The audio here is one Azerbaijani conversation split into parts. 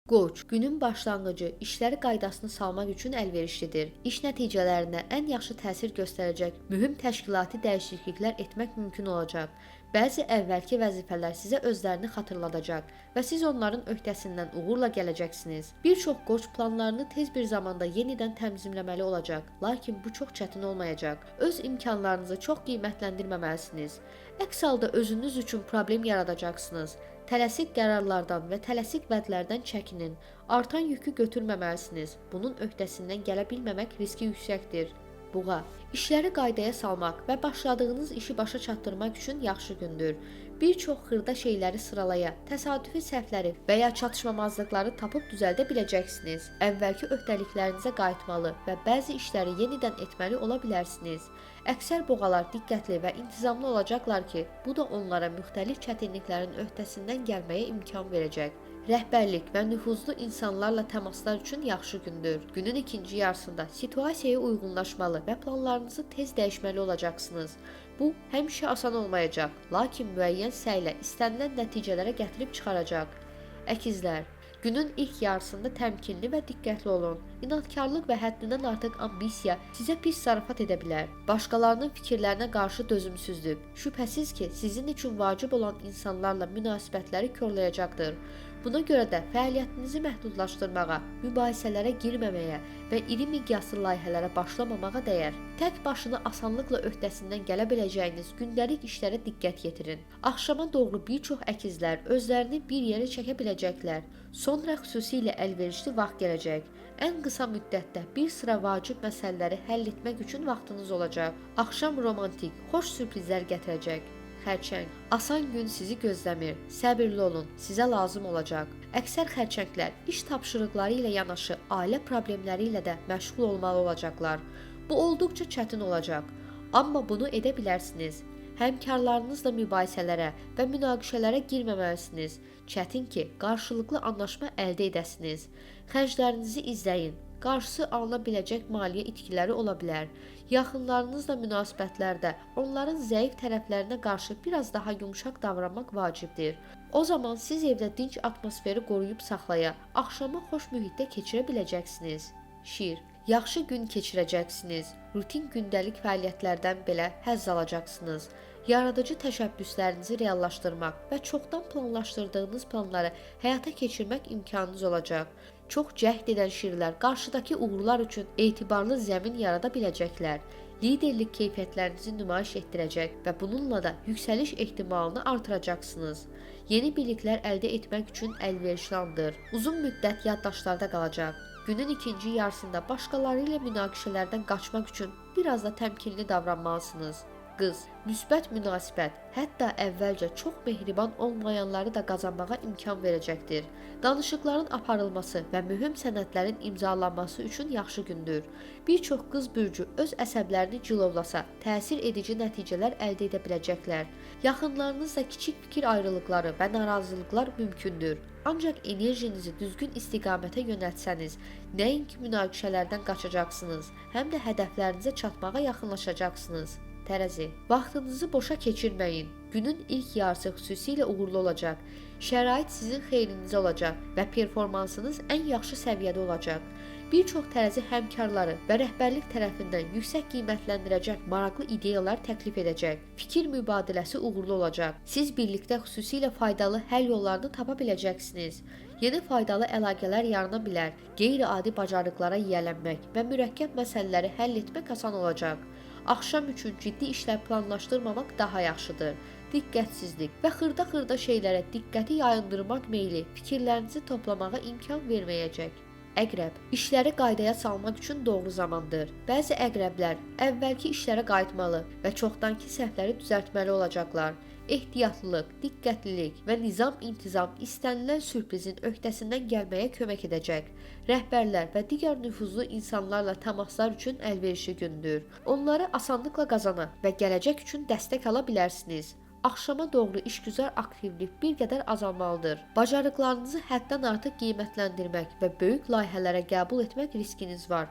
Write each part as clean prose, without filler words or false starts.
Qoç, günün başlanğıcı işləri qaydasına salmaq üçün əlverişlidir. İş nəticələrinə ən yaxşı təsir göstərəcək mühüm təşkilati dəyişikliklər etmək mümkün olacaq. Bəzi əvvəlki vəzifələr sizə özlərini xatırladacaq və siz onların öhdəsindən uğurla gələcəksiniz. Bir çox qoç planlarını tez bir zamanda yenidən tənzimləməli olacaq, lakin bu çox çətin olmayacaq. Öz imkanlarınızı çox qiymətləndirməməlisiniz. Əks halda özünüz üçün problem yaradacaqsınız. Tələsik qərarlardan və tələsik vədlərdən çəkinin. Artan yükü götürməməlisiniz. Bunun öhdəsindən gələ bilməmək riski yüksəkdir. Buğa, işləri qaydaya salmaq və başladığınız işi başa çatdırmaq üçün yaxşı gündür. Bir çox xırda şeyləri sıralaya, təsadüfi səhvləri və ya çatışmamazlıqları tapıb düzəldə biləcəksiniz. Əvvəlki öhdəliklərinizə qayıtmalı və bəzi işləri yenidən etməli ola bilərsiniz. Əksər boğalar diqqətli və intizamlı olacaqlar ki, bu da onlara müxtəlif çətinliklərin öhdəsindən gəlməyə imkan verəcək. Rəhbərlik və nüfuzlu insanlarla təmaslar üçün yaxşı gündür. Günün ikinci yarısında situasiyaya uyğunlaşmalı və planlarınızı tez dəyişməli olacaqsınız. Bu, həmişə asan olmayacaq, lakin müəyyən səylə istənilən nəticələrə gətirib çıxaracaq. Əkizlər, günün ilk yarısında təmkinli və diqqətli olun. İnadkarlıq və həddindən artıq ambisiya sizə pis zarafat edə bilər. Başqalarının fikirlərinə qarşı dözümsüzlük, şübhəsiz ki, sizin üçün vacib olan insanlarla münasibətləri korlayacaqdır. Buna görə də fəaliyyətinizi məhdudlaşdırmağa, mübahisələrə girməməyə və iri miqyaslı layihələrə başlamamağa dəyər. Tək başına asanlıqla öhdəsindən gələ biləcəyiniz gündəlik işlərə diqqət yetirin. Axşama doğru bir çox əkizlər özlərini bir yerə çəkə biləcəklər. Sonra xüsusilə əlverişli vaxt gələcək. Ən qısa müddətdə bir sıra vacib məsələləri həll etmək üçün vaxtınız olacaq. Axşam romantik, xoş sürprizlər gətirəcək. Xərçəng, asan gün sizi gözləmir. Səbirli olun, sizə lazım olacaq. Əksər xərçənglər iş tapşırıqları ilə yanaşı ailə problemləri ilə də məşğul olmalı olacaqlar. Bu olduqca çətin olacaq. Amma bunu edə bilərsiniz. Həmkarlarınızla mübahisələrə və münaqişələrə girməməlisiniz. Çətin ki, qarşılıqlı anlaşma əldə edəsiniz. Xərclərinizi izləyin. Qarşısı alına biləcək maliyyə itkiləri ola bilər. Yaxınlarınızla münasibətlərdə onların zəif tərəflərinə qarşı biraz daha yumşaq davranmaq vacibdir. O zaman siz evdə dinc atmosferi qoruyub saxlaya, axşamı xoş mühitdə keçirə biləcəksiniz. Şir, yaxşı gün keçirəcəksiniz. Rutin gündəlik fəaliyyətlərdən belə həzz alacaqsınız. Yaradıcı təşəbbüslərinizi reallaşdırmaq və çoxdan planlaşdırdığınız planları həyata keçirmək imkanınız olacaq. Çox cəhd edən şirlər qarşıdakı uğurlar üçün etibarlı zəmin yarada biləcəklər. Liderlik keyfiyyətlərinizi nümayiş etdirəcək və bununla da yüksəliş ehtimalını artıracaqsınız. Yeni biliklər əldə etmək üçün əlverişli andır. Uzun müddət yaddaşlarda qalacaq. Günün ikinci yarısında başqaları ilə münaqişələrdən qaçmaq üçün biraz da təmkinli davranmalısınız. Qız, müsbət münasibət, hətta əvvəlcə çox mehriban olmayanları da qazanmağa imkan verəcəkdir. Danışıqların aparılması və mühüm sənədlərin imzalanması üçün yaxşı gündür. Bir çox qız bürcü öz əsəblərini cilovlasa, təsir edici nəticələr əldə edə biləcəklər. Yaxınlarınızla kiçik fikir ayrılıqları və narazılıqlar mümkündür. Ancaq enerjinizi düzgün istiqamətə yönəltsəniz, nəinki münaqişələrdən qaçacaqsınız, həm də hədəflərinizə çatmağa yaxınlaşacaqsınız. Tərəzi, vaxtınızı boşa keçirməyin. Günün ilk yarısı xüsusilə uğurlu olacaq. Şərait sizin xeyrinizə olacaq və performansınız ən yaxşı səviyyədə olacaq. Bir çox tərəzi həmkarları və rəhbərlik tərəfindən yüksək qiymətləndirəcək maraqlı ideyalar təklif edəcək. Fikir mübadiləsi uğurlu olacaq. Siz birlikdə xüsusilə faydalı həll yollarını tapa biləcəksiniz. Yeni faydalı əlaqələr yarana bilər. Qeyri-adi bacarıqlara yiyələnmək və mürəkkəb məsələləri həll etmək asan olacaq. Axşam üçün ciddi işlər planlaşdırmamaq daha yaxşıdır. Diqqətsizlik və xırda şeylərə diqqəti yayındırmaq meyli fikirlərinizi toplamağa imkan verməyəcək. Əqrəb, işləri qaydaya salmaq üçün doğru zamandır. Bəzi əqrəblər əvvəlki işlərə qayıtmalı və çoxdankı səhvləri düzəltməli olacaqlar. Ehtiyatlılıq, diqqətlilik və nizam-intizam istənilən sürprizin öhdəsindən gəlməyə kömək edəcək. Rəhbərlər və digər nüfuzlu insanlarla təmaslar üçün əlverişli gündür. Onları asanlıqla qazana və gələcək üçün dəstək ala bilərsiniz. Axşama doğru işgüzar aktivlik bir qədər azalmalıdır. Bacarıqlarınızı həddən artıq qiymətləndirmək və böyük layihələrə qəbul etmək riskiniz var.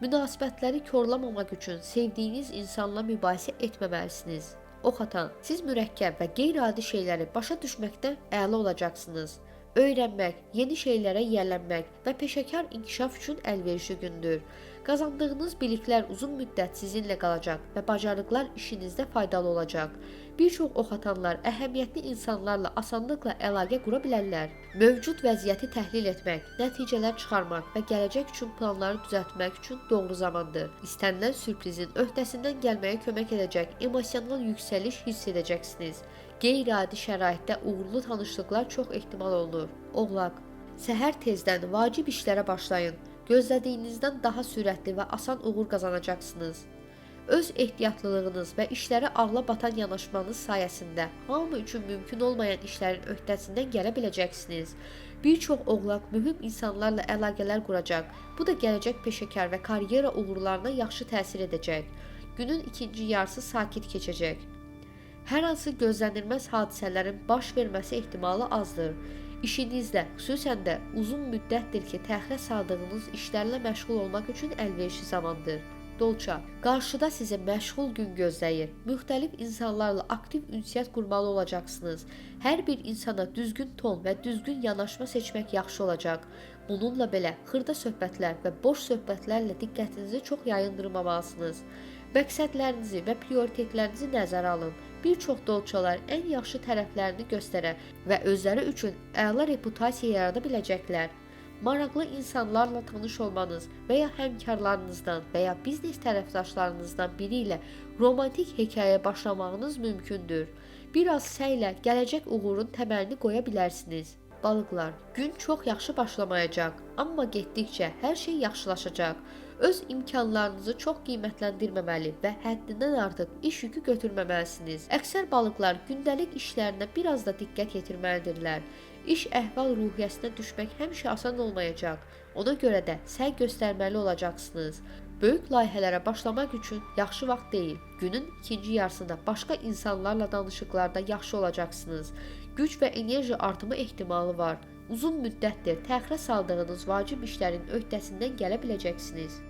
Münasibətləri korlamamaq üçün sevdiyiniz insanla mübahisə etməməlisiniz. Ox atan, siz mürəkkəb və qeyri-adi şeyləri başa düşməkdə əla olacaqsınız. Öyrənmək, yeni şeylərə yiyələnmək və peşəkar inkişaf üçün əlverişli gündür. Qazandığınız biliklər uzun müddət sizinlə qalacaq və bacarıqlar işinizdə faydalı olacaq. Bir çox ox atanlar əhəmiyyətli insanlarla asanlıqla əlaqə qura bilərlər. Mövcud vəziyyəti təhlil etmək, nəticələr çıxarmaq və gələcək üçün planları düzəltmək üçün doğru zamandır. İstənilən sürprizin öhdəsindən gəlməyə kömək edəcək emosional yüksəliş hiss edəcəksiniz. Qeyri-adi şəraitdə uğurlu tanışlıqlar çox ehtimal olunur. Oğlaq, səhər tezdən vacib işlərə başlayın. Gözlədiyinizdən daha sürətli və asan uğur qazanacaqsınız. Öz ehtiyatlılığınız və işlərə ağla batan yanaşmanız sayəsində hamı üçün mümkün olmayan işlərin öhdəsindən gələ biləcəksiniz. Bir çox oğlaq mühüm insanlarla əlaqələr quracaq. Bu da gələcək peşəkar və karyera uğurlarına yaxşı təsir edəcək. Günün ikinci yarısı sakit keçəcək. Hər hansı gözlənilməz hadisələrin baş verməsi ehtimalı azdır. İşinizdə, xüsusən də uzun müddətdir ki, təxirə saldığınız işlərlə məşğul olmaq üçün əlverişli zamandır. Dolça, qarşıda sizi məşğul gün gözləyir. Müxtəlif insanlarla aktiv ünsiyyət qurmalı olacaqsınız. Hər bir insana düzgün ton və düzgün yanaşma seçmək yaxşı olacaq. Bununla belə xırda söhbətlər və boş söhbətlərlə diqqətinizi çox yayındırmamalısınız. Məqsədlərinizi və prioritetlərinizi nəzərə alın. Bir çox dolçalar ən yaxşı tərəflərini göstərə və özləri üçün əla reputasiya yarada biləcəklər. Maraqlı insanlarla tanış olmanız və ya həmkarlarınızdan və ya biznes tərəfdaşlarınızdan biri ilə romantik hekayə başlamağınız mümkündür. Biraz səylə gələcək uğurun təməlini qoya bilərsiniz. Balıqlar, gün çox yaxşı başlamayacaq, amma getdikcə hər şey yaxşılaşacaq. Öz imkanlarınızı çox qiymətləndirməməli və həddindən artıq iş yükü götürməməlisiniz. Əksər balıqlar gündəlik işlərinə biraz da diqqət yetirməlidirlər. İş əhval-ruhiyyəsinə düşmək həmişə asan olmayacaq. Ona görə də səy göstərməli olacaqsınız. Böyük layihələrə başlamaq üçün yaxşı vaxt deyil. Günün ikinci yarısında başqa insanlarla danışıqlarda yaxşı olacaqsınız. Güc və enerji artımı ehtimalı var. Uzun müddətdir təxirə saldığınız vacib işlərin öhdəsindən gələ biləcəksiniz.